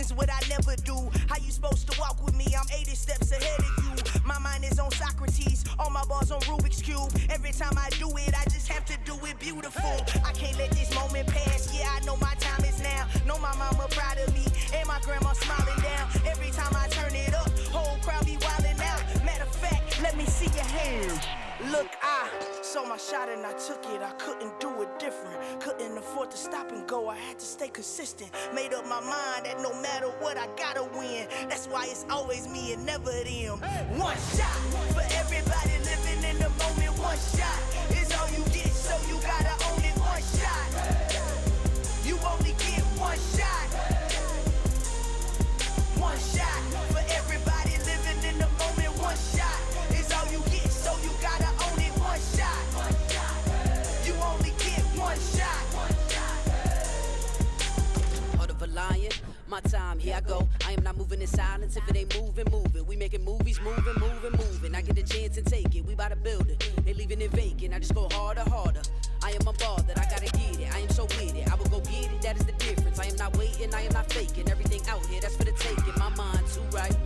thousands, what I never do. How you supposed to walk with me? I'm 80 steps ahead of you. My mind is on Socrates, all my bars on Rubik's Cube. Every time I do it, I just have to do it beautiful. I can't let this moment pass, yeah, I know my time is now. Know my mama proud of me, and my grandma smiling down. Every time I turn it up, whole crowd be wildin' out. Matter of fact, let me see your hands. Look, I saw my shot and I took it. I couldn't do it different. Couldn't afford to stop and go. I had to stay consistent. Made up my mind that no matter what, I gotta win. That's why it's always me and never them. One shot for everybody living in the moment. One shot is all you get, so you gotta own it. One shot. You only get one shot. One shot for everybody living in the moment. One shot is all you get, so you gotta own it. One shot. You only get one shot. Heart of a lion, my time, here I go. I am not moving in silence. If it ain't moving, move it. We making movies, moving. I get a chance and take it. We bout to build it. They leaving it vacant. I just go harder. I am unbothered. I gotta get it. I am so with it. I will go get it. That is the difference. I am not waiting. I am not faking. Everything out here, that's for the taking. My mind too right.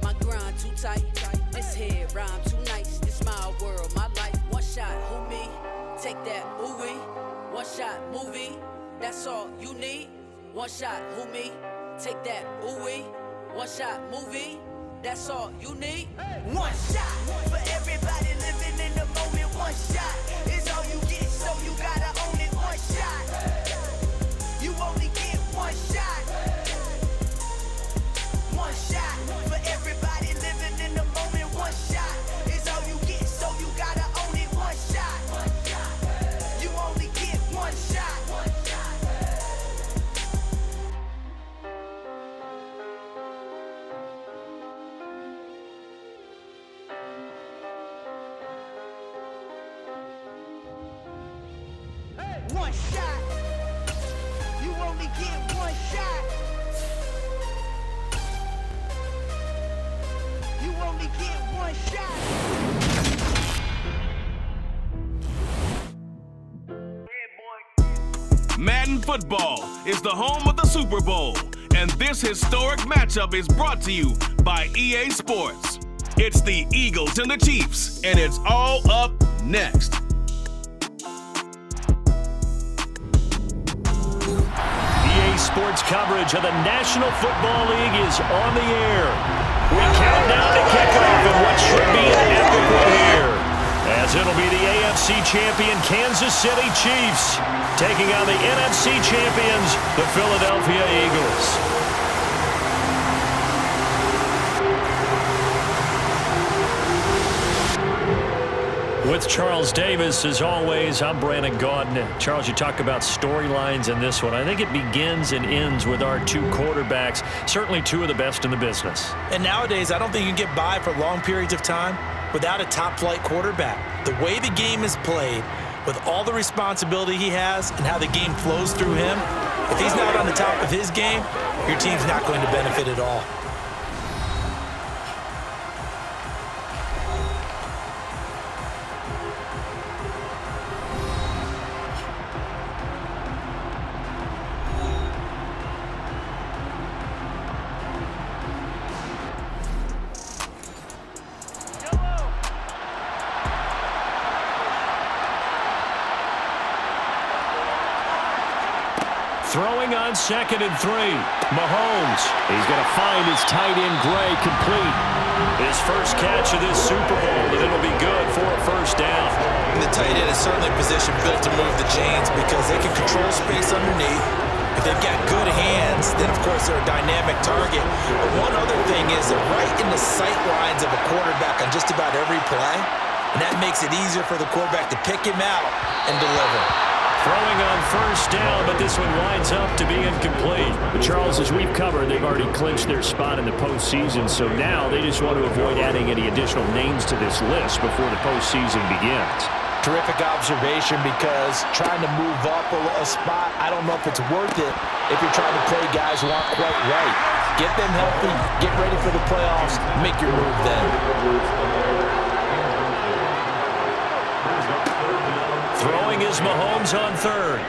My grind too tight. This head rhyme too nice. This my world, my life. One shot, who me? Take that, ooh wee. One shot, movie. That's all you need. One shot, who me? Take that, ooh wee. One shot, movie. That's all you need. One shot for everybody living in the moment. One shot is all you get, so you gotta own it. One shot. You only get one shot. One shot for everybody living in the moment. One shot is all you get, so you gotta own it. One shot. You only get one shot. One shot. You only get one shot. You only get one shot. Madden Football is the home of the Super Bowl, and this historic matchup is brought to you by EA Sports. It's the Eagles and the Chiefs, and it's all up next. Sports coverage of the National Football League is on the air. We count down to kickoff in what should be an epic one here, as it'll be the AFC champion Kansas City Chiefs taking on the NFC champions, the Philadelphia Eagles. With Charles Davis, as always, I'm Brandon Gaudin. Charles, you talk about storylines in this one. I think it begins and ends with our two quarterbacks, certainly two of the best in the business. And nowadays, I don't think you can get by for long periods of time without a top-flight quarterback. The way the game is played, with all the responsibility he has and how the game flows through him, if he's not on the top of his game, your team's not going to benefit at all. Throwing on 2nd and 3. Mahomes. He's going to find his tight end Gray complete. His first catch of this Super Bowl, and it'll be good for a first down. And the tight end is certainly a position built to move the chains because they can control space underneath. If they've got good hands, then of course they're a dynamic target. But one other thing is they're right in the sight lines of a quarterback on just about every play. And that makes it easier for the quarterback to pick him out and deliver. Throwing on first down, but this one winds up to be incomplete. But Charles, as we've covered, they've already clinched their spot in the postseason, so now they just want to avoid adding any additional names to this list before the postseason begins. Terrific observation, because trying to move up a spot, I don't know if it's worth it if you're trying to play guys who aren't quite right. Get them healthy, get ready for the playoffs, make your move then. Throwing is Mahomes on third.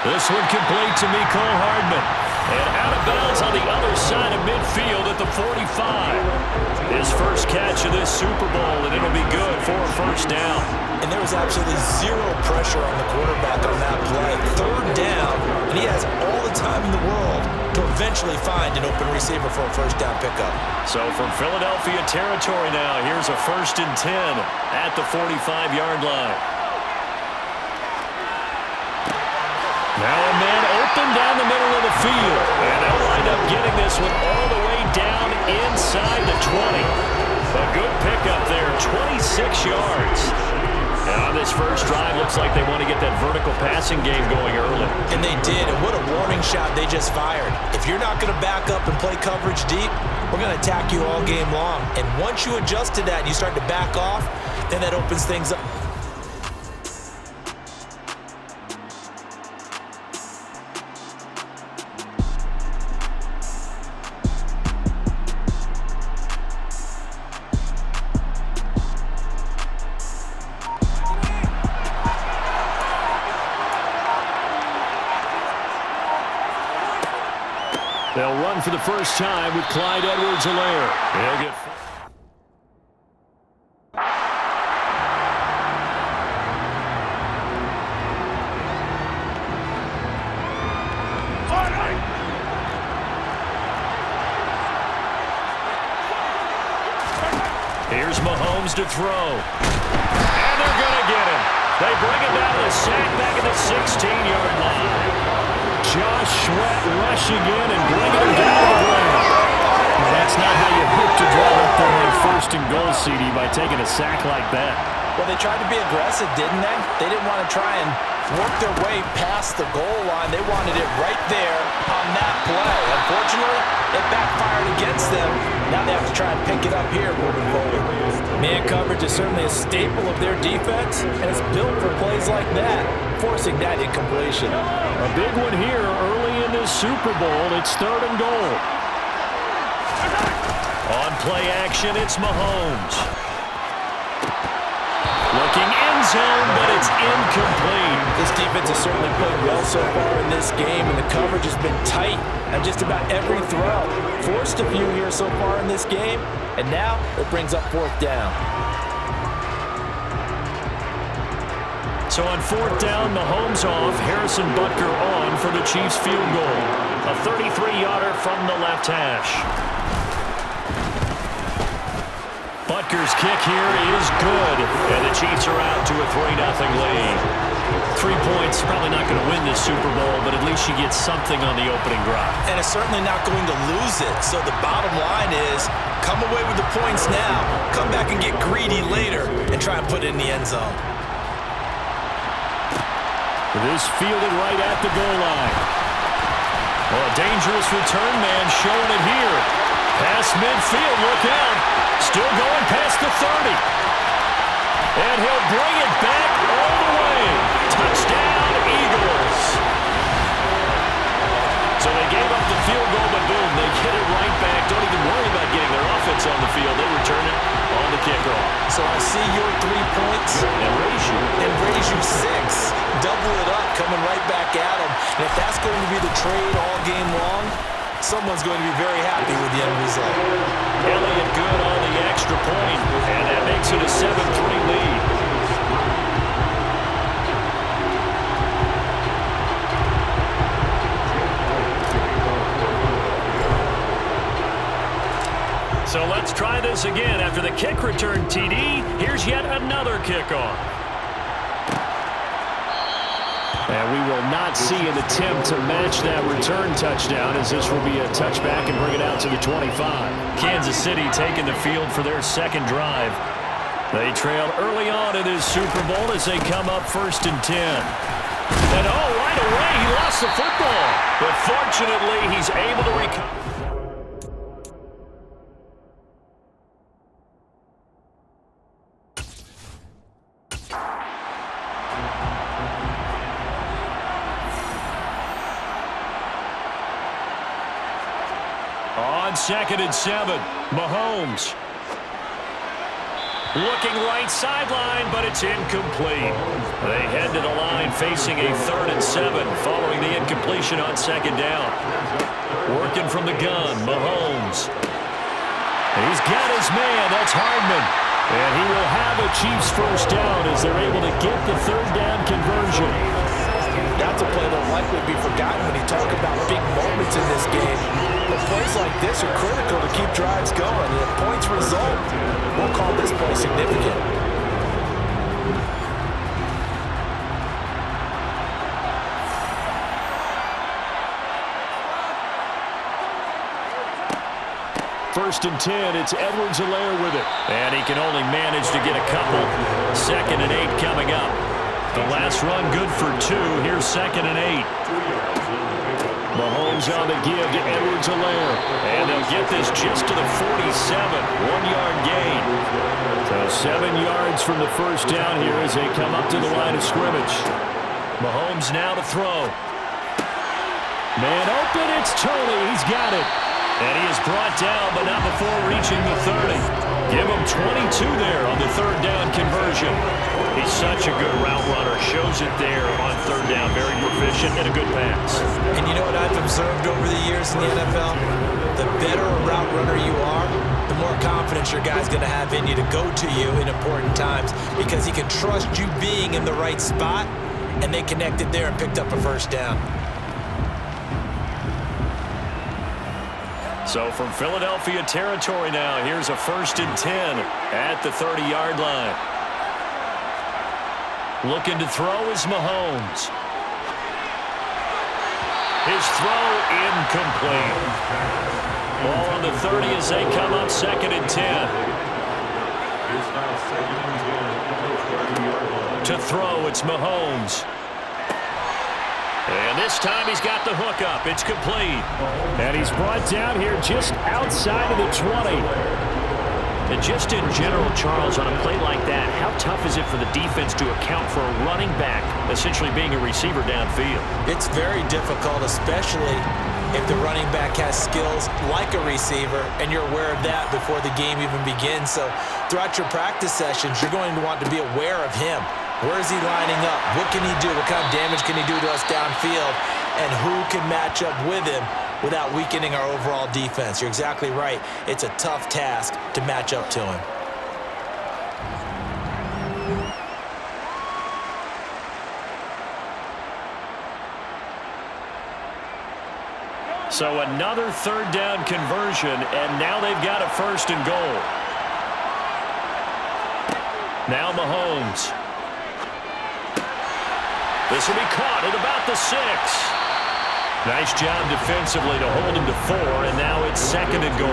This one complete to Mecole Hardman. And out of bounds on the other side of midfield at the 45. His first catch of this Super Bowl, and it'll be good for a first down. And there was absolutely zero pressure on the quarterback on that play. Third down, and he has all the time in the world to eventually find an open receiver for a first down pickup. So from Philadelphia territory now, here's a 1st and 10 at the 45-yard line. Now a man open down the middle of the field. And they'll wind up getting this one all the way down inside the 20. A good pickup there, 26 yards. And on this first drive, looks like they want to get that vertical passing game going early. And they did, and what a warning shot they just fired. If you're not going to back up and play coverage deep, we're going to attack you all game long. And once you adjust to that and you start to back off, then that opens things up. They'll run for the first time with Clyde Edwards-Helaire. He'll get... Here's Mahomes to throw. And they're going to get him. They bring him down to the sack back at the 16-yard line. Josh Sweat rushing in and bringing him down to the ground. Well, that's not how you hope to drive up there on 1st and goal, CD, by taking a sack like that. Well, they tried to be aggressive, didn't they? They didn't want to try and work their way past the goal line. They wanted it right there on that play. Unfortunately, it backfired against them. Now they have to try and pick it up here moving forward. Man coverage is certainly a staple of their defense, and it's built for plays like that, forcing that incompletion. A big one here early in this Super Bowl. It's 3rd and goal. On play action, it's Mahomes. Looking end zone, but it's incomplete. This defense has certainly played well so far in this game, and the coverage has been tight on just about every throw. Forced a few here so far in this game, and now it brings up 4th down. So on 4th down, Mahomes off, Harrison Butker on for the Chiefs field goal. A 33-yarder from the left hash. Butker's kick here is good, and the Chiefs are out to a 3-0 lead. 3 points, probably not going to win this Super Bowl, but at least she gets something on the opening drive. And it's certainly not going to lose it. So the bottom line is, come away with the points now, come back and get greedy later, and try and put it in the end zone. This fielded right at the goal line. Well, a dangerous return man showing it here. Past midfield, look out. Still going past the 30. And he'll bring it back all the way. Touchdown, Eagles. So they gave up the field goal, but boom, they get it right back. Don't even worry about getting their offense on the field. They return it on the kickoff. So I see your 3 points. And raise you 6. Double it up, coming right back at them. And if that's going to be the trade all game long, someone's going to be very happy with the end result. Elliott good on the extra point, and that makes it a 7-3 lead. So let's try this again. After the kick return TD, here's yet another kickoff. And we will not see an attempt to match that return touchdown, as this will be a touchback and bring it out to the 25. Kansas City taking the field for their second drive. They trail early on in this Super Bowl as they come up 1st and 10. And right away he lost the football. But fortunately he's able to recover. On 2nd and 7, Mahomes. Looking right sideline, but it's incomplete. They head to the line facing a 3rd and 7 following the incompletion on 2nd down. Working from the gun, Mahomes. He's got his man. That's Hardman. And he will have a Chiefs first down as they're able to get the 3rd down conversion. That's a play that'll likely be forgotten when you talk about big moments in this game. But plays like this are critical to keep drives going. And if points result, we'll call this play significant. First and 10, it's LXlll with it. And he can only manage to get a couple. 2nd and 8 coming up. The last run good for 2. Here's 2nd and 8. Mahomes on the give to LXlll. And they'll get this just to the 47. 1-yard gain. So 7 yards from the first down here as they come up to the line of scrimmage. Mahomes now to throw. Man open, it's Tony. He's got it. And he is brought down, but not before reaching the 30. Give him 22 there on the 3rd down conversion. He's such a good route runner. Shows it there on 3rd down. Very proficient and a good pass. And you know what I've observed over the years in the NFL? The better a route runner you are, the more confidence your guy's going to have in you to go to you in important times because he can trust you being in the right spot, and they connected there and picked up a first down. So from Philadelphia territory now, here's a 1st and 10 at the 30-yard line. Looking to throw is Mahomes. His throw incomplete. Ball on the 30 as they come up 2nd and 10. To throw, it's Mahomes. And this time he's got the hook up. It's complete. And he's brought down here just outside of the 20. And just in general, Charles, on a play like that, how tough is it for the defense to account for a running back essentially being a receiver downfield? It's very difficult, especially if the running back has skills like a receiver, and you're aware of that before the game even begins. So throughout your practice sessions, you're going to want to be aware of him. Where is he lining up? What can he do? What kind of damage can he do to us downfield? And who can match up with him without weakening our overall defense? You're exactly right. It's a tough task to match up to him. So another 3rd down conversion, and now they've got a 1st and goal. Now Mahomes. This will be caught at about the 6. Nice job defensively to hold him to 4, and now it's 2nd and goal.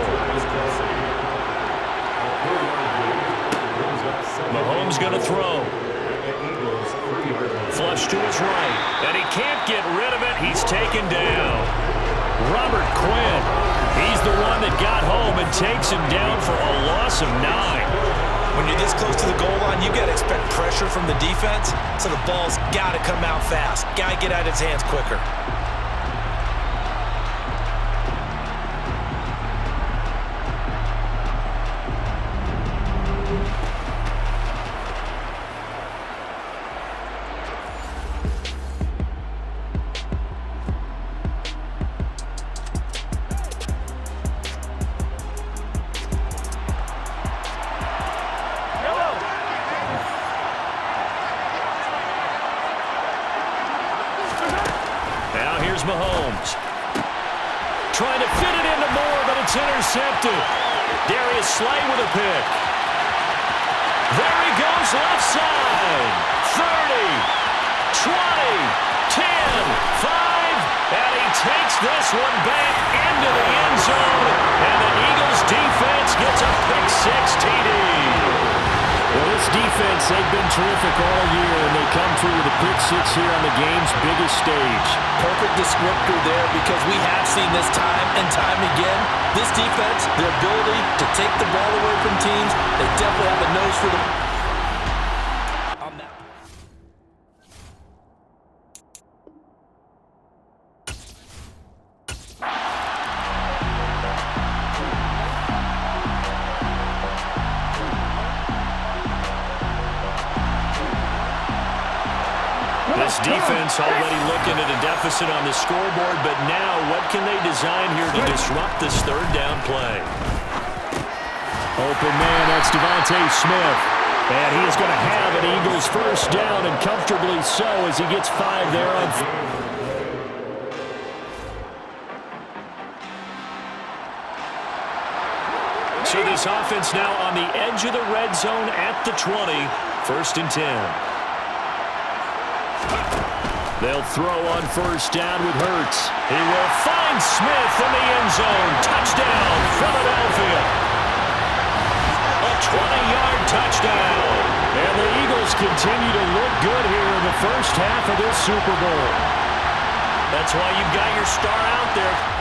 Mahomes going to throw. Flush to his right, and he can't get rid of it. He's taken down. Robert Quinn, he's the one that got home and takes him down for a loss of 9. When you're this close to the goal line, you got to expect pressure from the defense, so the ball's got to come out fast. Got to get out of his hands quicker. Mahomes. Trying to fit it into Moore, but it's intercepted. Darius Slay with a pick. There he goes left side. 30, 20, 10, 5, and he takes this one back into the end zone, and the Eagles defense gets a pick-6 TD. Well, this defense, they've been terrific all year, and they come through with a pick-6 here on the game's biggest stage. Perfect descriptor there, because we have seen this time and time again. This defense, their ability to take the ball away from teams, they definitely have a nose for the... This defense already looking at a deficit on the scoreboard, but now what can they design here to disrupt this third down play? Open man, that's Devontae Smith. And he is going to have an Eagles first down, and comfortably so as he gets 5 there on. So this offense now on the edge of the red zone at the 20. 1st and 10. They'll throw on first down with Hurts. He will find Smith in the end zone. Touchdown, Philadelphia. A 20-yard touchdown. And the Eagles continue to look good here in the first half of this Super Bowl. That's why you've got your star out there.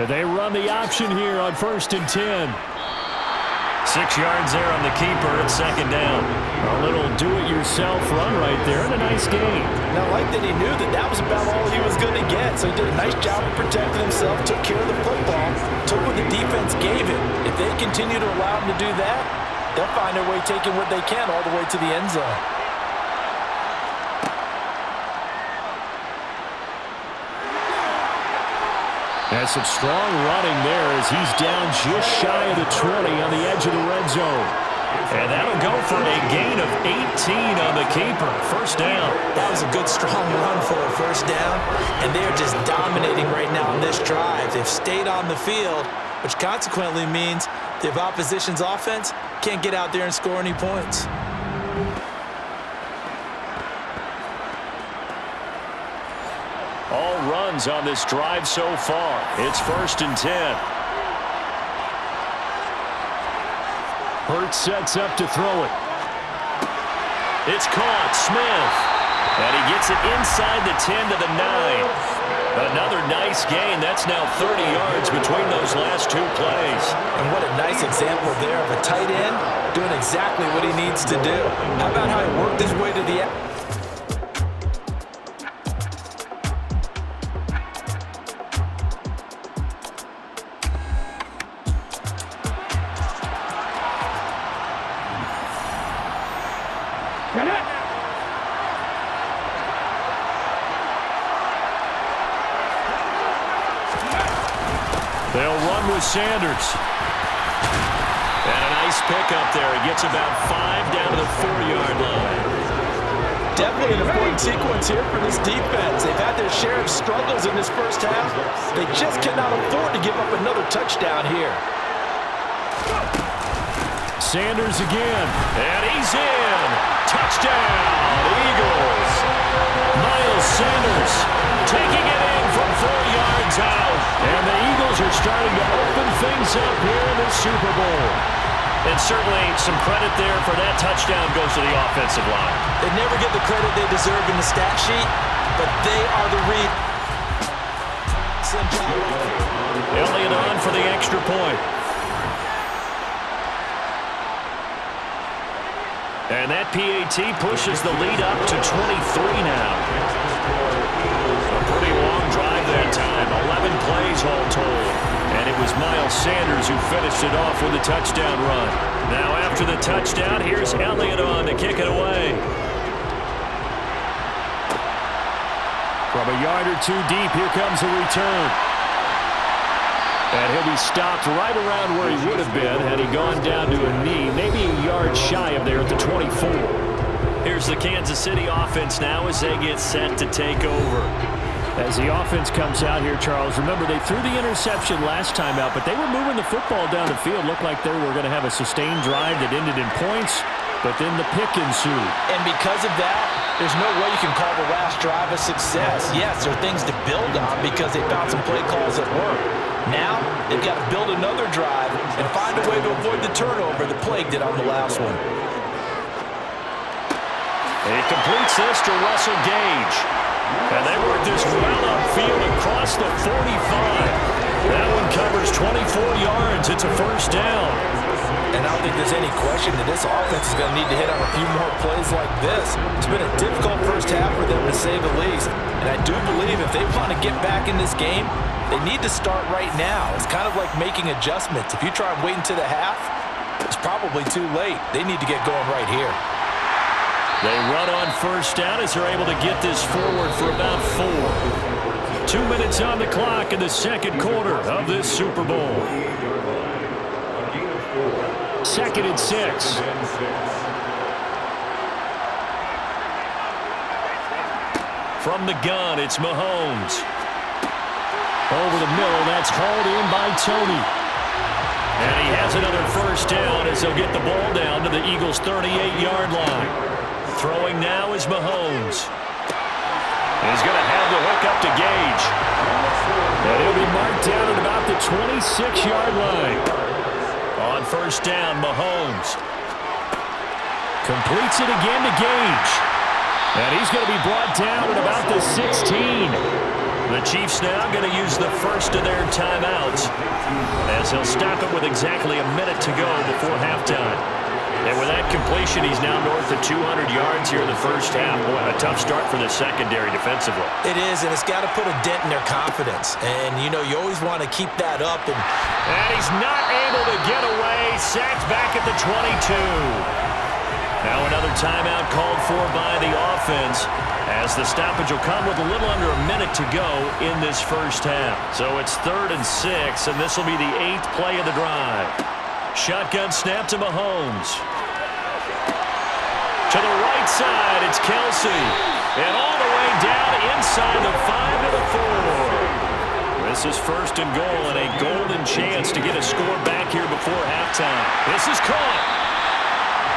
They run the option here on 1st and 10. 6 yards there on the keeper at 2nd down. A little do-it-yourself run right there and a nice gain. Now, I like that he knew that that was about all he was going to get, so he did a nice job of protecting himself, took care of the football, took what the defense gave him. If they continue to allow him to do that, they'll find their way taking what they can all the way to the end zone. That's some strong running there as he's down just shy of the 20 on the edge of the red zone. And that'll go for a gain of 18 on the keeper. 1st down. That was a good, strong run for a 1st down, and they're just dominating right now on this drive. They've stayed on the field, which consequently means the opposition's offense can't get out there and score any points. All runs on this drive so far. It's 1st and 10. Hurts sets up to throw it. It's caught. Smith. And he gets it inside the 10 to the 9. Another nice gain. That's now 30 yards between those last 2 plays. And what a nice example there of a tight end doing exactly what he needs to do. How about how he worked his way to the end? They'll run with Sanders. And a nice pickup there. He gets about 5 down to the 4-yard line. Definitely an important sequence here for this defense. They've had their share of struggles in this first half. They just cannot afford to give up another touchdown here. Sanders again. And he's in. Touchdown, Eagles. Miles Sanders Taking it in from 4 yards out. And the Eagles are starting to open things up here in the Super Bowl. And certainly some credit there for that touchdown goes to the offensive line. They never get the credit they deserve in the stat sheet, but they are the read. Elliott on for the extra point. And that PAT pushes the lead up to 23 now. A pretty long drive that time. 11 plays all told. And it was Miles Sanders who finished it off with a touchdown run. Now after the touchdown, here's Elliott on to kick it away. From a yard or 2 deep, here comes a return. And he'll be stopped right around where he would have been had he gone down to a knee, maybe a yard shy of there at the 24. Here's the Kansas City offense now as they get set to take over. As the offense comes out here, Charles, remember they threw the interception last time out, but they were moving the football down the field. Looked like they were going to have a sustained drive that ended in points, but then the pick ensued. And because of that, there's no way you can call the last drive a success. Yes, there are things to build on because they found some play calls that work. Now, they've got to build another drive and find a way to avoid the turnover that plagued it on the last one. He completes this to Russell Gage. And they work this well upfield across the 45. That one covers 24 yards. It's a first down. And I don't think there's any question that this offense is going to need to hit on a few more plays like this. It's been a difficult first half for them, to say the least. And I do believe if they want to get back in this game, they need to start right now. It's kind of like making adjustments. If you try and wait until the half, it's probably too late. They need to get going right here. They run on first down as they're able to get this forward for about 4. 2 minutes on the clock in the second quarter of this Super Bowl. 2nd and 6. From the gun, it's Mahomes. Over the middle, that's hauled in by Tony. And he has another first down as they'll get the ball down to the Eagles' 38-yard line. Throwing now is Mahomes. He's going to have the hook up to Gage. And he'll be marked down at about the 26-yard line. On first down, Mahomes completes it again to Gage. And he's going to be brought down at about the 16. The Chiefs now going to use the first of their timeouts as they'll stop it with exactly a minute to go before halftime. And with that completion, he's now north of 200 yards here in the first half. Boy, a tough start for the secondary defensively. It is, and it's got to put a dent in their confidence. And, you know, you always want to keep that up. And he's not able to get away. Sacked back at the 22. Now another timeout called for by the offense as the stoppage will come with a little under a minute to go in this first half. So it's 3rd and 6, and this will be the 8th play of the drive. Shotgun snap to Mahomes. To the right side, it's Kelsey. And all the way down inside the 5 to the 4. This is 1st and goal and a golden chance to get a score back here before halftime. This is caught.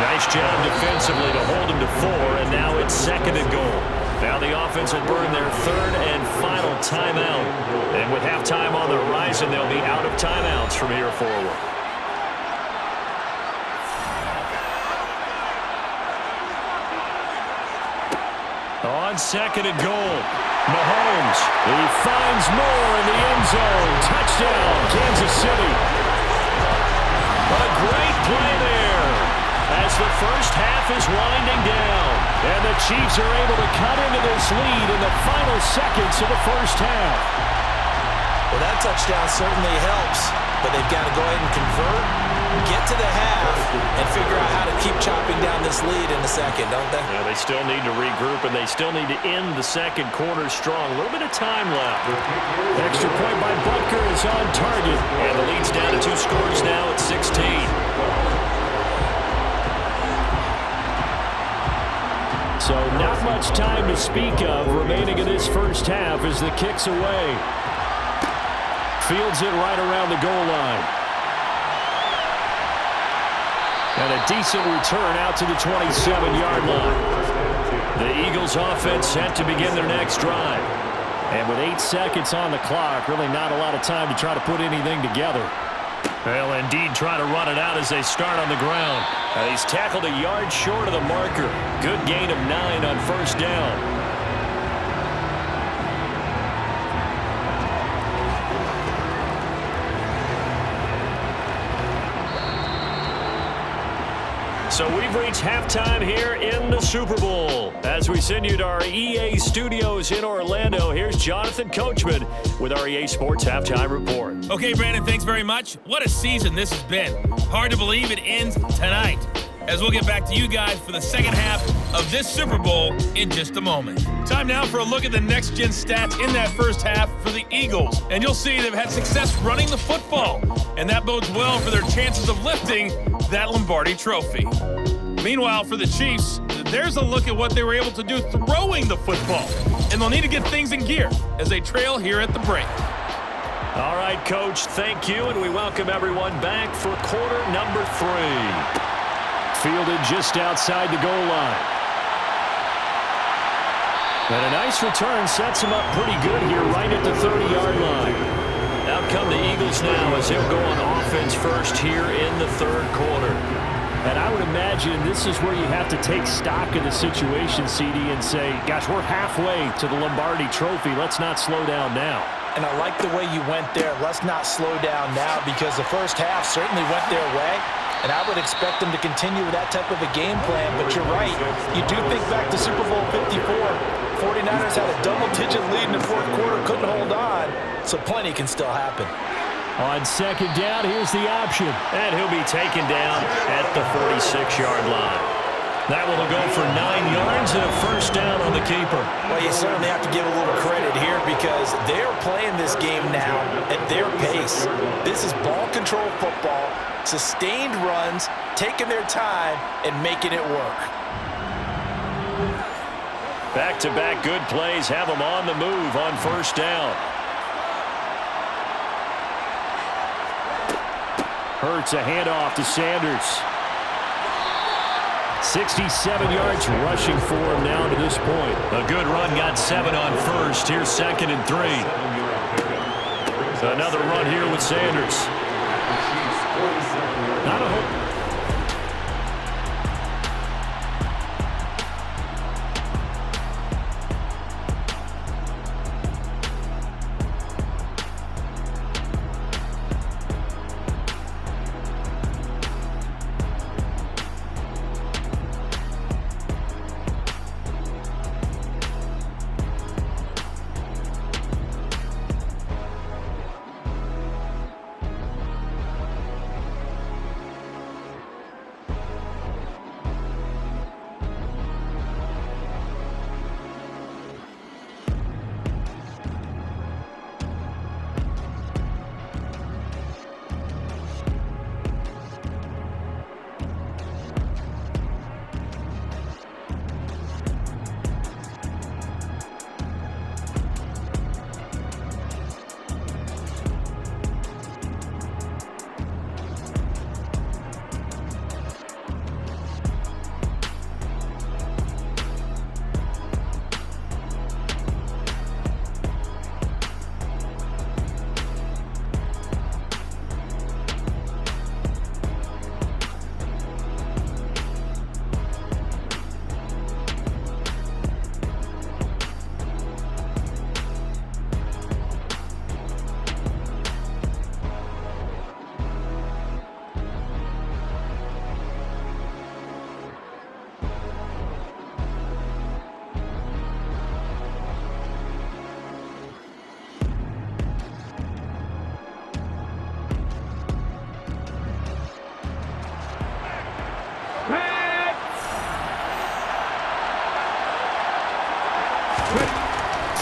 Nice job defensively to hold him to 4, and now it's 2nd and goal. Now the offense will burn their 3rd and final timeout. And with halftime on the horizon, they'll be out of timeouts from here forward. On 2nd and goal, Mahomes. He finds Moore in the end zone. Touchdown, Kansas City. A great play there as the first half is winding down. And the Chiefs are able to cut into this lead in the final seconds of the first half. Well, that touchdown certainly helps, but they've got to go ahead and convert, get to the half, and figure out how to keep chopping down this lead in the second, don't they? Yeah, they still need to regroup, and they still need to end the second quarter strong. A little bit of time left. Extra point by Butker is on target, and the lead's down to 2 scores now at 16. So not much time to speak of remaining in this first half as the kick's away. Fields it right around the goal line. And a decent return out to the 27-yard line. The Eagles offense set to begin their next drive. And with 8 seconds on the clock, really not a lot of time to try to put anything together. They'll indeed try to run it out as they start on the ground. He's tackled a yard short of the marker. Good gain of 9 on first down. So we've reached halftime here in the Super Bowl. As we send you to our EA studios in Orlando, here's Jonathan Coachman with our EA Sports Halftime Report. Okay, Brandon, thanks very much. What a season this has been. Hard to believe it ends tonight, as we'll get back to you guys for the second half of this Super Bowl in just a moment. Time now for a look at the next-gen stats in that first half for the Eagles. And you'll see they've had success running the football, and that bodes well for their chances of lifting that Lombardi trophy. Meanwhile, for the Chiefs, there's a look at what they were able to do throwing the football. And they'll need to get things in gear as they trail here at the break. All right, Coach, thank you, and we welcome everyone back for quarter number 3. Fielded just outside the goal line. And a nice return sets him up pretty good here right at the 30-yard line. Out come the Eagles now as they'll go on offense first here in the third quarter. And I would imagine this is where you have to take stock of the situation, CD, and say, gosh, we're halfway to the Lombardi trophy. Let's not slow down now. And I like the way you went there. Let's not slow down now because the first half certainly went their way. And I would expect them to continue with that type of a game plan. But you're right. You do think back to Super Bowl 54. 49ers had a double-digit lead in the fourth quarter, couldn't hold on. So plenty can still happen. On second down, here's the option. And he'll be taken down at the 46-yard line. That will go for 9 yards and a first down on the keeper. Well, you certainly have to give a little credit here because they're playing this game now at their pace. This is ball control football, sustained runs, taking their time, and making it work. Back-to-back good plays have them on the move on first down. Hurts a handoff to Sanders. 67 yards rushing for him now to this point. A good run, got 7 on first. Here's 2nd and 3. Another run here with Sanders. Not a hope.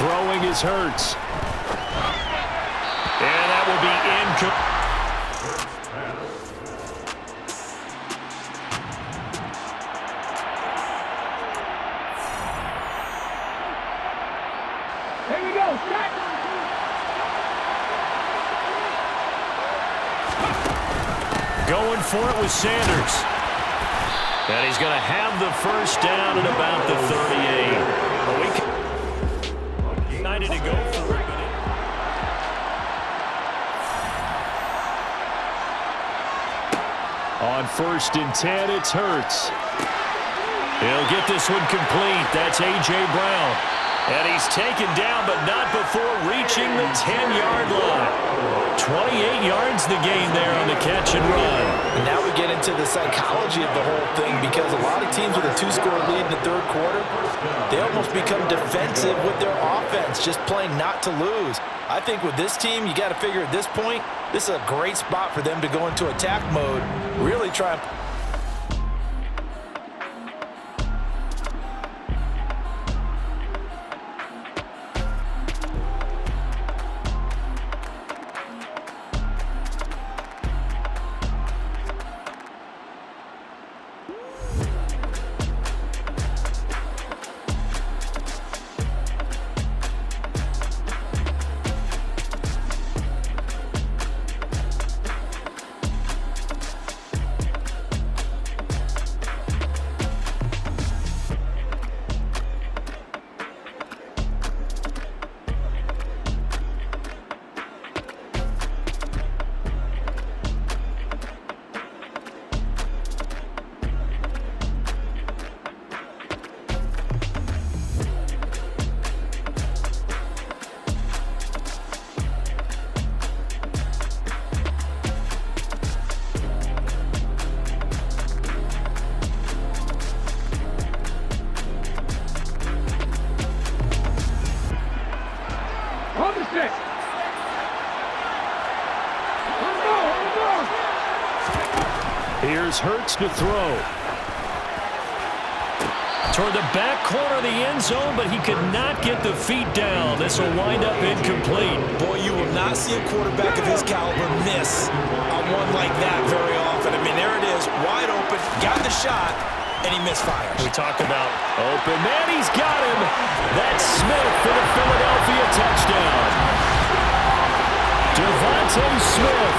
Throwing is Hurts. And that will be incomplete. Here we go. Start. Going for it with Sanders. And he's going to have the first down at about the 38. United to go for it. On 1st and 10, it's Hurts. He'll get this one complete. That's A.J. Brown. And he's taken down, but not before reaching the 10-yard line. 28 yards the gain there on the catch and run. And now we get into the psychology of the whole thing because a lot of teams with a 2-score lead in the third quarter, they almost become defensive with their offense, just playing not to lose. I think with this team, you got to figure at this point, this is a great spot for them to go into attack mode, really try and Here's Hurts to throw. Toward the back corner of the end zone, but he could not get the feet down. This will wind up incomplete. Boy, you will not see a quarterback of his caliber miss on one like that very often. I mean, there it is, wide open, got the shot, and he misfires. We talk about open man. He's got him. That's Smith for the Philadelphia touchdown. Devontae Smith,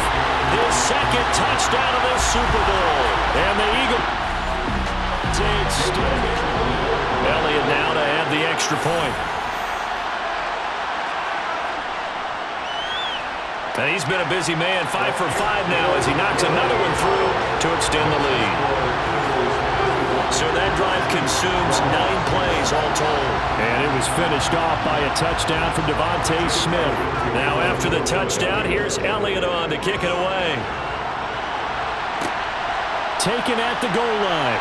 his second touchdown of this Super Bowl. And the Eagles takes Elliott now to add the extra point. And he's been a busy man, 5 for 5 now as he knocks another one through to extend the lead. So that drive consumes 9 plays all told. And it was finished off by a touchdown from Devontae Smith. Now after the touchdown, here's Elliott on to kick it away. Taken at the goal line.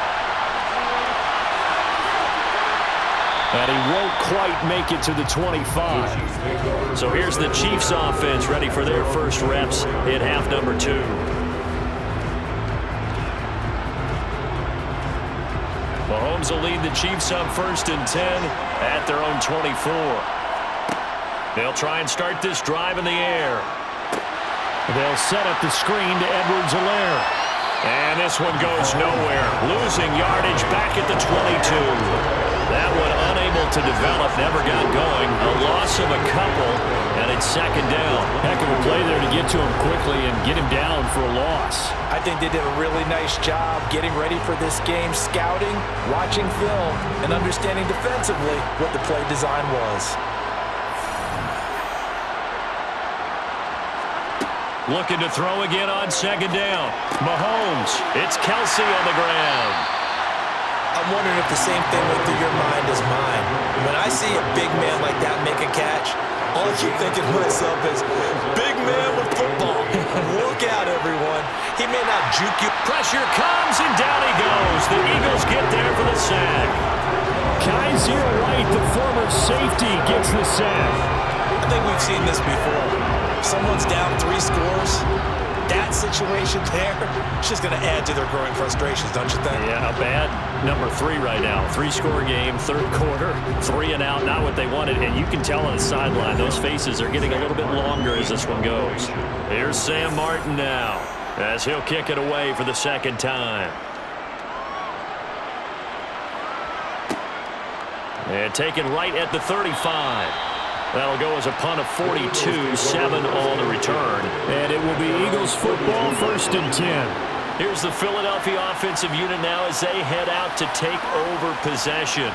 And he won't quite make it to the 25. So here's the Chiefs offense ready for their first reps in half number 2. Mahomes will lead the Chiefs up 1st and 10 at their own 24. They'll try and start this drive in the air. They'll set up the screen to Edwards-Helaire. And this one goes nowhere. Losing yardage back at the 22. That one unable to develop, never got going. A loss of a couple, and it's 2nd down. Heck of a play there to get to him quickly and get him down for a loss. I think they did a really nice job getting ready for this game, scouting, watching film, and understanding defensively what the play design was. Looking to throw again on 2nd down. Mahomes, it's Kelsey on the ground. I'm wondering if the same thing went through your mind as mine. When I see a big man like that make a catch, all I keep thinking to myself is, big man with football. Look out, everyone. He may not juke you. Pressure comes, and down he goes. The Eagles get there for the sack. Kaiser White, the former safety, gets the sack. I think we've seen this before. Someone's down 3 scores. That situation there, it's just going to add to their growing frustrations, don't you think? Yeah, a bad number 3 right now. 3-score game, 3rd quarter, 3 and out, not what they wanted. And you can tell on the sideline, those faces are getting a little bit longer as this one goes. Here's Sam Martin now, as he'll kick it away for the 2nd time. And taken right at the 35. That'll go as a punt of 42, 7 on the return. And it will be Eagles football, 1st and 10. Here's the Philadelphia offensive unit now as they head out to take over possession.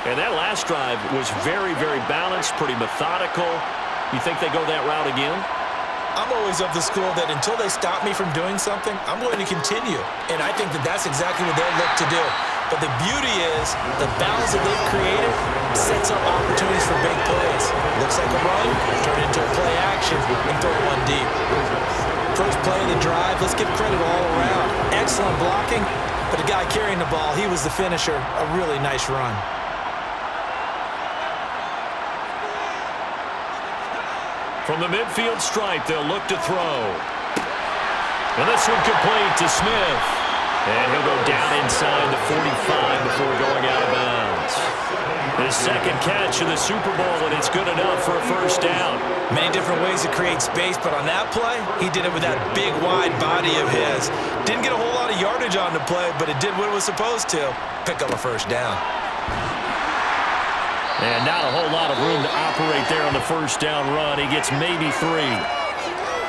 And that last drive was very, very balanced, pretty methodical. You think they go that route again? I'm always of the school that until they stop me from doing something, I'm going to continue. And I think that that's exactly what they'll look to do. But the beauty is the balance that they've created sets up opportunities for big plays. Looks like a run, turn it into a play action, and throw one deep. First play of the drive, let's give credit all around. Excellent blocking, but the guy carrying the ball, he was the finisher. A really nice run. From the midfield stripe, they'll look to throw. And this one complete to Smith. And he'll go down inside the 45 before going out of bounds. His 2nd catch in the Super Bowl, and it's good enough for a 1st down. Many different ways to create space, but on that play, he did it with that big, wide body of his. Didn't get a whole lot of yardage on the play, but it did what it was supposed to. Pick up a 1st down. And not a whole lot of room to operate there on the 1st down run. He gets maybe 3.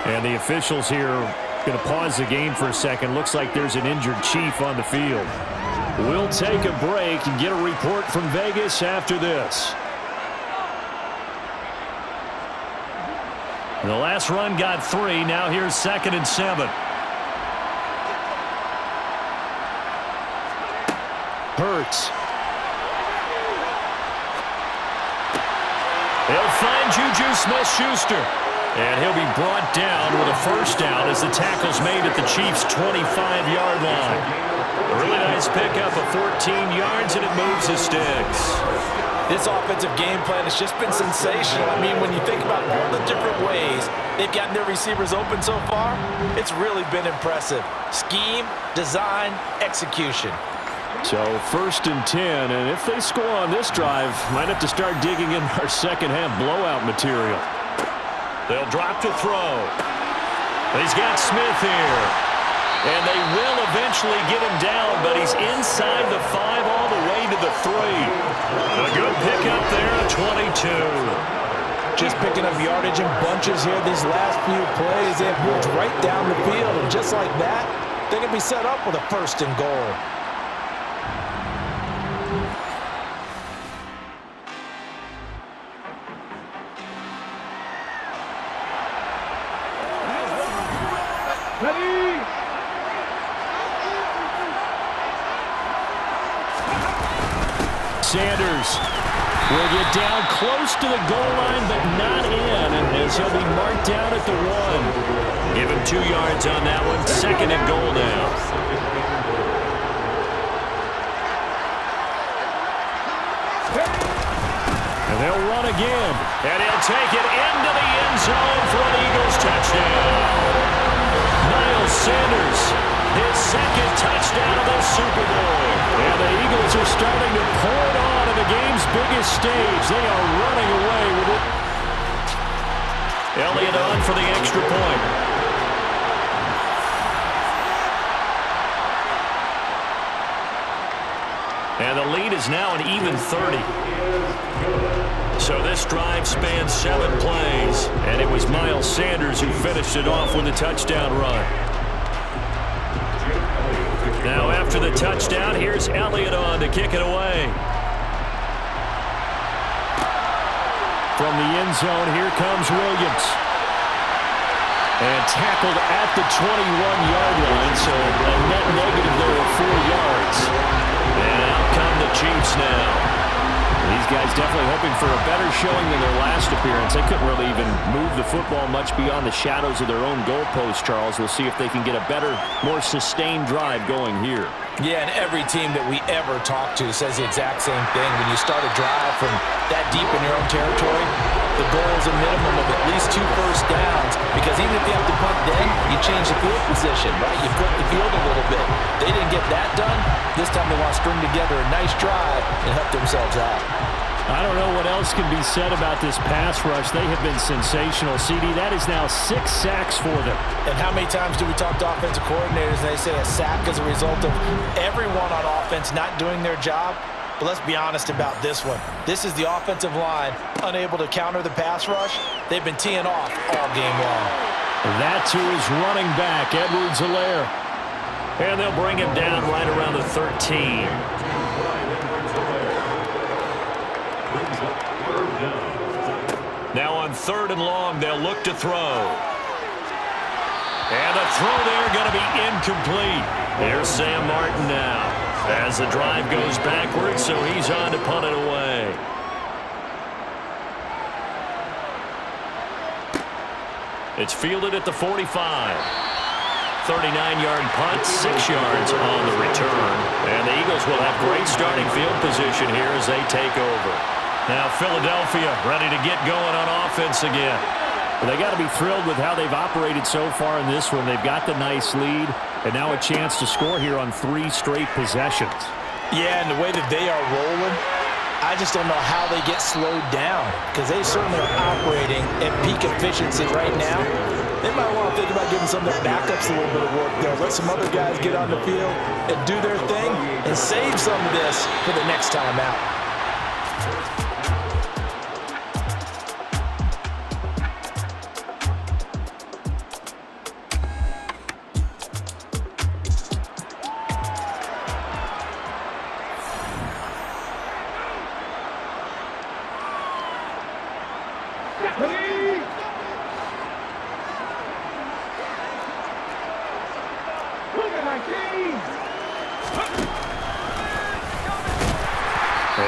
And the officials here going to pause the game for a second. Looks like there's an injured Chief on the field. We'll take a break and get a report from Vegas after this. The last run got 3. Now here's 2nd and 7. Hurts. They'll find Juju Smith-Schuster. And he'll be brought down with a 1st down as the tackle's made at the Chiefs' 25-yard line. A really nice pickup of 14 yards, and it moves the sticks. This offensive game plan has just been sensational. I mean, when you think about all the different ways they've gotten their receivers open so far, it's really been impressive. Scheme, design, execution. So 1st and 10, and if they score on this drive, might have to start digging in our second-half blowout material. They'll drop to throw. He's got Smith here. And they will eventually get him down, but he's inside the 5 all the way to the 3. A good pickup there at 22. Just picking up yardage in bunches here these last few plays. They have moved right down the field, and just like that, they can be set up with a 1st and goal. Sanders will get down close to the goal line, but not in, as he'll be marked down at the 1. Give him 2 yards on that one. 2nd and goal now. And they'll run again, and he'll take it into the end zone for an Eagles touchdown. Miles Sanders, his 2nd touchdown of the Super Bowl. And the Eagles are starting to pour it on in the game's biggest stage. They are running away with it. Elliott on for the extra point. And the lead is now an even 30. So this drive spans 7 plays. And it was Miles Sanders who finished it off with a touchdown run. Now after the touchdown, here's Elliott on to kick it away. From the end zone, here comes Williams. And tackled at the 21-yard line, so a net negative there of 4 yards. And out come the Chiefs now. These guys definitely hoping for a better showing than their last appearance. They couldn't really even move the football much beyond the shadows of their own goalpost, Charles. We'll see if they can get a better, more sustained drive going here. Yeah, and every team that we ever talk to says the exact same thing. When you start a drive from that deep in your own territory, the goal is a minimum of at least 2 first downs, because even if you have to punt then, you change the field position, right? You flip the field a little bit. They didn't get that done. This time they want to string together a nice drive and help themselves out. I don't know what else can be said about this pass rush. They have been sensational. CD, that is now 6 sacks for them. And how many times do we talk to offensive coordinators and they say a sack is a result of everyone on offense not doing their job? But let's be honest about this one. This is the offensive line unable to counter the pass rush. They've been teeing off all game long. That too is running back, LXlll. And they'll bring him down right around the 13. Now on 3rd and long, they'll look to throw. And the throw there going to be incomplete. There's Sam Martin now as the drive goes backwards, so he's on to punt it away. It's fielded at the 45. 39-yard punt, 6 yards on the return. And the Eagles will have great starting field position here as they take over. Now Philadelphia ready to get going on offense again. Well, they got to be thrilled with how they've operated so far in this one. They've got the nice lead, and now a chance to score here on 3 straight possessions. Yeah, and the way that they are rolling, I just don't know how they get slowed down, because they certainly are operating at peak efficiency right now. They might want to think about giving some of their backups a little bit of work there. Let some other guys get on the field and do their thing and save some of this for the next time out.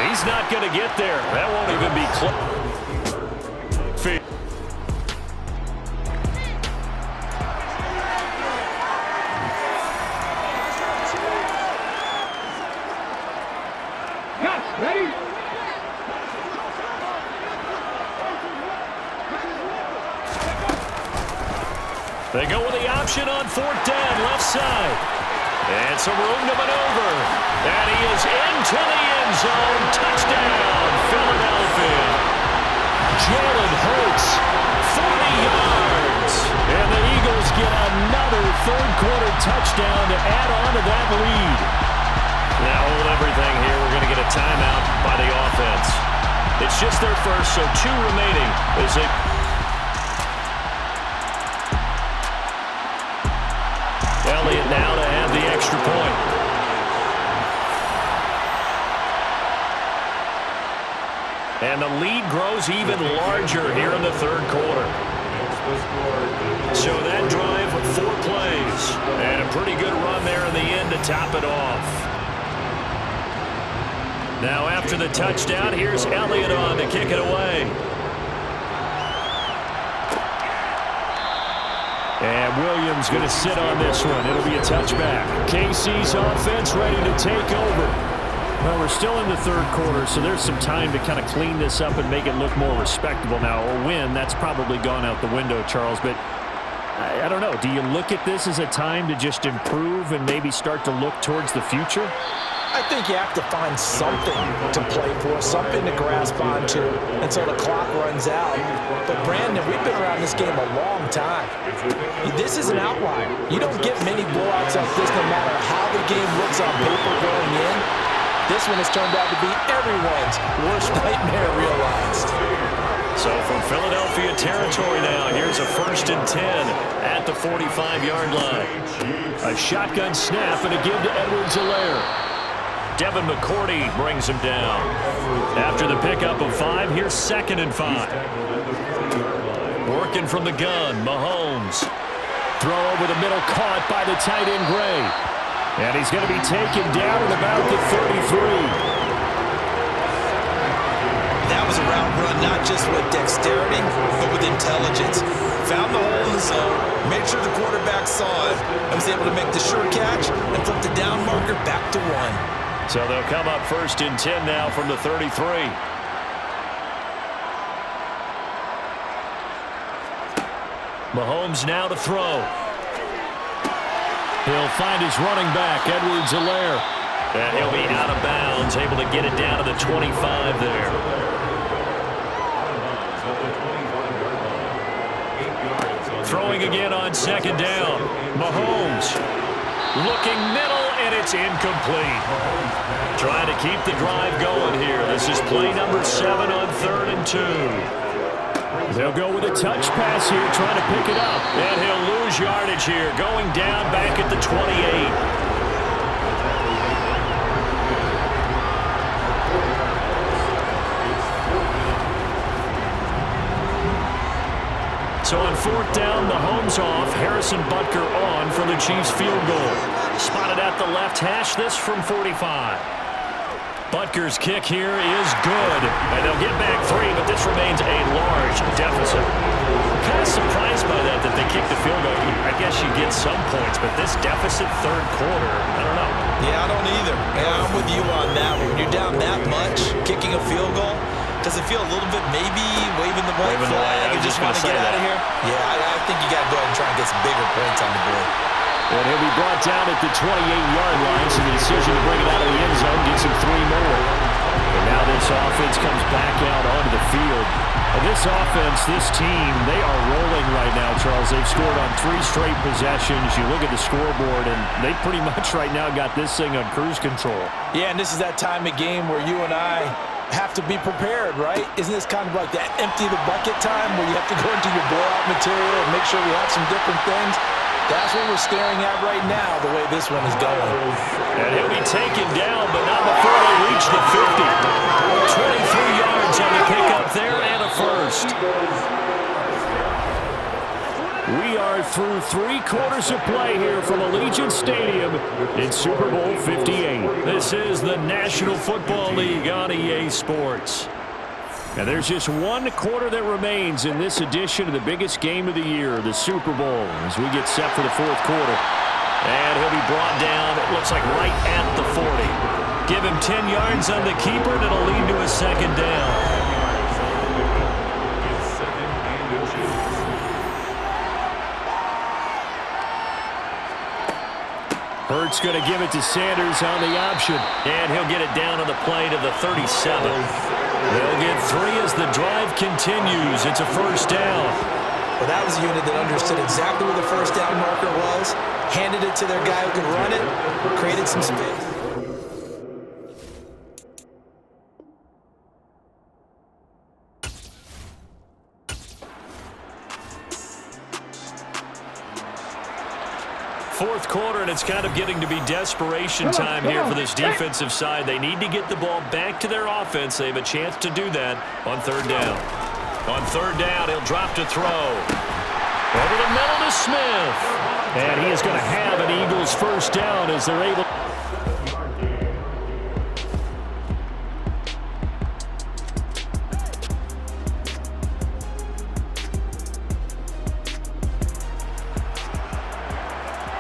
He's not going to get there. That won't even be close. They go with the option on 4th down, left side. And some room to maneuver. And he is into the end zone. Touchdown, Philadelphia. Jalen Hurts, 40 yards. And the Eagles get another third-quarter touchdown to add on to that lead. Now hold everything here. We're going to get a timeout by the offense. It's just their first, so 2 remaining. Is it? Elliott now to have the extra point. And the lead grows even larger here in the third quarter. So that drive, 4 plays. And a pretty good run there in the end to top it off. Now after the touchdown, here's Elliott on to kick it away. And Williams going to sit on this one. It'll be a touchback. KC's offense ready to take over. Well, we're still in the third quarter, so there's some time to kind of clean this up and make it look more respectable now. A win, that's probably gone out the window, Charles. But I don't know. Do you look at this as a time to just improve and maybe start to look towards the future? I think you have to find something to play for, something to grasp onto until the clock runs out. But, Brandon, we've been around this game a long time. This is an outlier. You don't get many blowouts like this no matter how the game looks on paper going in. This one has turned out to be everyone's worst nightmare realized. So from Philadelphia territory now, here's a 1st and 10 at the 45-yard line. A shotgun snap and a give to LXlll. Devin McCourty brings him down. After the pickup of 5, here's 2nd and 5. Working from the gun, Mahomes. Throw over the middle, caught by the tight end Gray. And he's going to be taken down at about the 33. That was a route run, not just with dexterity, but with intelligence. Found the hole in the zone, made sure the quarterback saw it, and was able to make the sure catch and flip the down marker back to 1. So they'll come up 1st and 10 now from the 33. Mahomes now to throw. He'll find his running back, LXlll. And he'll be out of bounds, able to get it down to the 25 there. Throwing again on 2nd down. Mahomes looking middle, and it's incomplete. Trying to keep the drive going here. This is play number 7 on 3rd and 2. They'll go with a touch pass here, trying to pick it up. And he'll lose yardage here, going down back at the 28. So on 4th down, Mahomes off. Harrison Butker on for the Chiefs field goal. Spotted at the left hash, this from 45. Butker's kick here is good. And they'll get back 3, but this remains a large deficit. I'm kind of surprised by that they kicked the field goal. I guess you get some points, but this deficit third quarter, I don't know. Yeah, I don't either. Yeah, I'm with you on that. When you're down that much, kicking a field goal, does it feel a little bit maybe waving the white flag and just want to get out of here? Yeah, I think you got to go ahead and try and get some bigger points on the board. And he'll be brought down at the 28-yard line, so the decision to bring it out of the end zone gets him 3 more. And now this offense comes back out onto the field. And this offense, this team, they are rolling right now, Charles. They've scored on 3 straight possessions. You look at the scoreboard, and they pretty much right now got this thing on cruise control. Yeah, and this is that time of game where you and I have to be prepared, right? Isn't this kind of like that empty the bucket time where you have to go into your blowout material and make sure we have some different things? That's what we're staring at right now, the way this one is going. And he'll be taken down, but not before they reach the 50. 23 yards on the pickup there and a first. We are through 3 quarters of play here from Allegiant Stadium in Super Bowl 58. This is the National Football League on EA Sports. And there's just 1 quarter that remains in this edition of the biggest game of the year, the Super Bowl, as we get set for the 4th quarter. And he'll be brought down, it looks like right at the 40. Give him 10 yards on the keeper, and it'll lead to a 2nd down. Hurts going to give it to Sanders on the option. And he'll get it down on the play to the 37. They'll get 3 as the drive continues. It's a first down. Well, that was a unit that understood exactly where the first down marker was, handed it to their guy who could run it, created some space. Fourth quarter, and it's kind of getting to be desperation time here for this defensive side. They need to get the ball back to their offense. They have a chance to do that on third down. On third down, he'll drop to throw. Over the middle to Smith. And he is going to have an Eagles first down as they're able.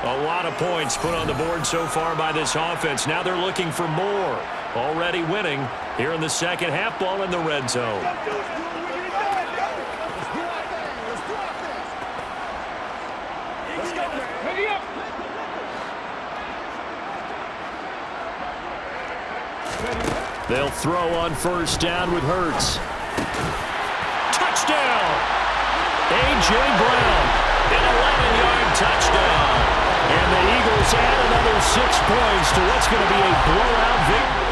A lot of points put on the board so far by this offense. Now they're looking for more. Already winning here in the second half, ball in the red zone. They'll throw on first down with Hurts. Touchdown! A.J. Brown, an 11-yard touchdown. And the Eagles add another 6 points to what's going to be a blowout victory.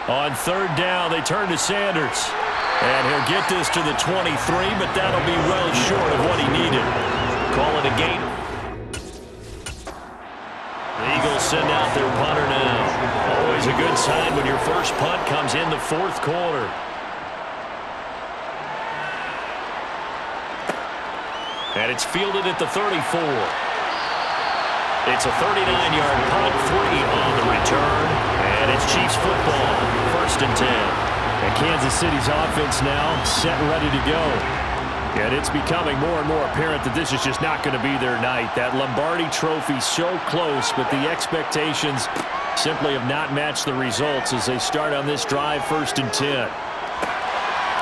On third down, they turn to Sanders. And he'll get this to the 23, but that'll be well short of what he needed. Call it a gain. The Eagles send out their punter now. Always a good sign when your first punt comes in the fourth quarter. And it's fielded at the 34. It's a 39-yard punt, 3 on the return. And it's Chiefs football, 1st and 10. And Kansas City's offense now set and ready to go. And it's becoming more and more apparent that this is just not going to be their night. That Lombardi trophy so close, but the expectations simply have not matched the results as they start on this drive, 1st and 10.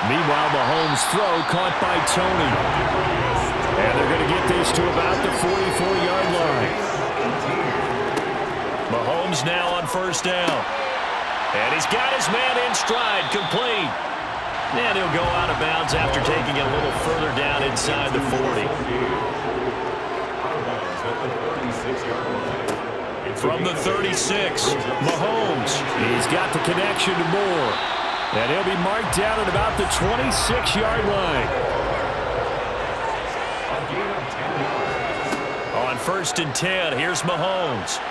Meanwhile, Mahomes' throw caught by Tony. And they're going to get this to about the 44-yard line. Mahomes now on first down. And he's got his man in stride, complete. And he'll go out of bounds after taking it a little further down inside the 40. From the 36, Mahomes. He's got the connection to Moore. And he'll be marked down at about the 26-yard line. On 1st and 10, here's Mahomes.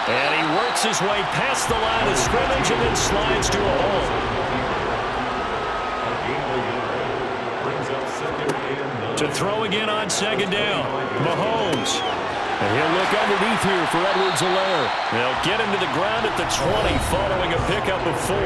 And he works his way past the line of scrimmage and then slides to a hole. To throw again on 2nd down, Mahomes. And he'll look underneath here for LXlll. They'll get him to the ground at the 20 following a pickup of 4.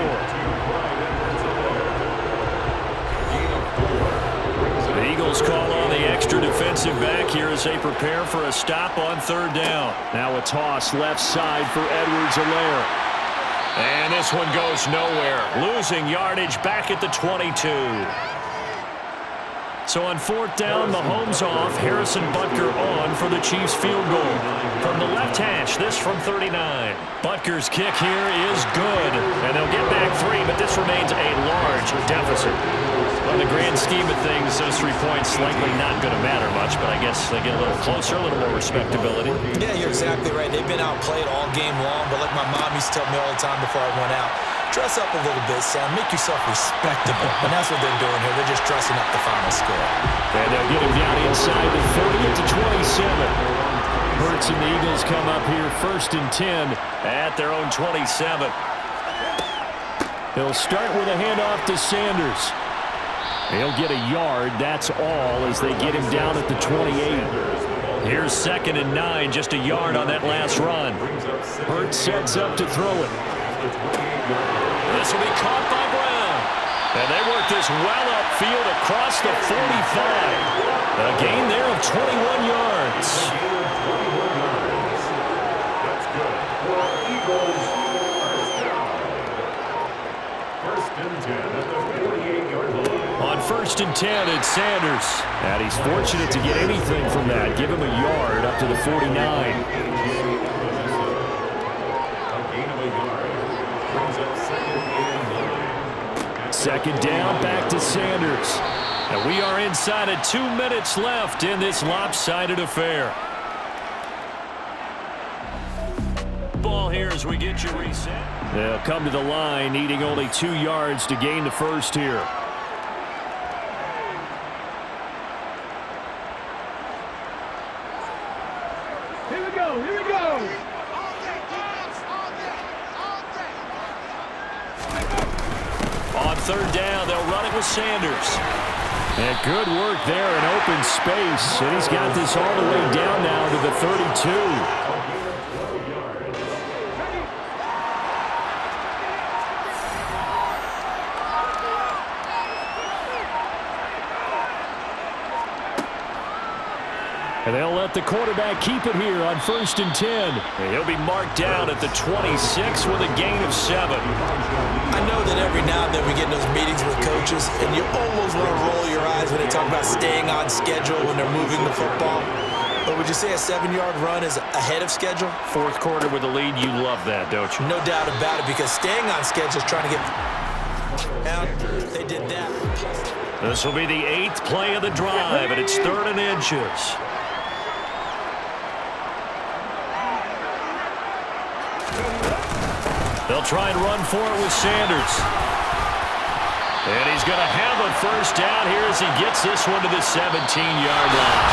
The Eagles call on the extra defensive back here as they prepare for a stop on 3rd down. Now a toss left side for LXlll. And this one goes nowhere. Losing yardage back at the 22. So on 4th down, Mahomes off, Harrison Butker on for the Chiefs field goal. From the left hash, this from 39. Butker's kick here is good. And they'll get back 3, but this remains a large deficit. On the grand scheme of things, those 3 points likely not going to matter much, but I guess they get a little closer, a little more respectability. Yeah, you're exactly right. They've been outplayed all game long, but like my mom used to tell me all the time before I went out, dress up a little bit, son. Make yourself respectable. And that's what they're doing here. They're just dressing up the final score. And they'll get him down inside the 30 to 27. Hurts and the Eagles come up here 1st and 10 at their own 27. They'll start with a handoff to Sanders. He'll get a yard, that's all, as they get him down at the 28. Here's 2nd and 9, just a yard on that last run. Hurts sets up to throw it. This will be caught by Brown. And they work this well upfield across the 45. A gain there of 21 yards. That's good. For Eagles, first and 10 at the 48-yard line. On 1st and 10, it's Sanders. And he's fortunate to get anything from that. Give him a yard up to the 49. Second down, back to Sanders. And we are inside of 2 minutes left in this lopsided affair. Ball here as we get you reset. They'll come to the line, needing only 2 yards to gain the first here. Here we go, here we go. On 3rd down, they'll run it with Sanders. And good work there in open space. And he's got this all the way down now to the 32. And they'll let the quarterback keep it here on 1st and 10. And he'll be marked down at the 26 with a gain of 7. I know that every now and then we get in those meetings with coaches, and you almost want to roll your eyes when they talk about staying on schedule when they're moving the football. But would you say a 7-yard run is ahead of schedule? 4th quarter with a lead, you love that, don't you? No doubt about it, because staying on schedule is trying to get down. They did that. This will be the 8th play of the drive, and it's 3rd and inches. They'll try and run for it with Sanders. And he's going to have a first down here as he gets this one to the 17-yard line.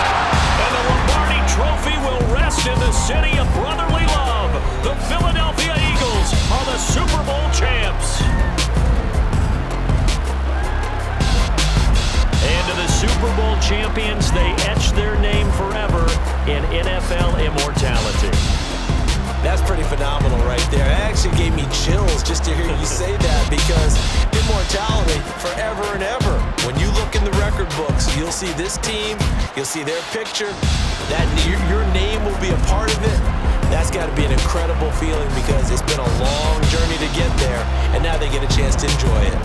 And the Lombardi Trophy will rest in the city of brotherly love. The Philadelphia Eagles are the Super Bowl champs. And to the Super Bowl champions, they etch their name forever in NFL immortality. That's pretty phenomenal right there. It actually gave me chills just to hear you say that, because immortality forever and ever. When you look in the record books, you'll see this team, you'll see their picture, that your name will be a part of it. That's got to be an incredible feeling, because it's been a long journey to get there, and now they get a chance to enjoy it.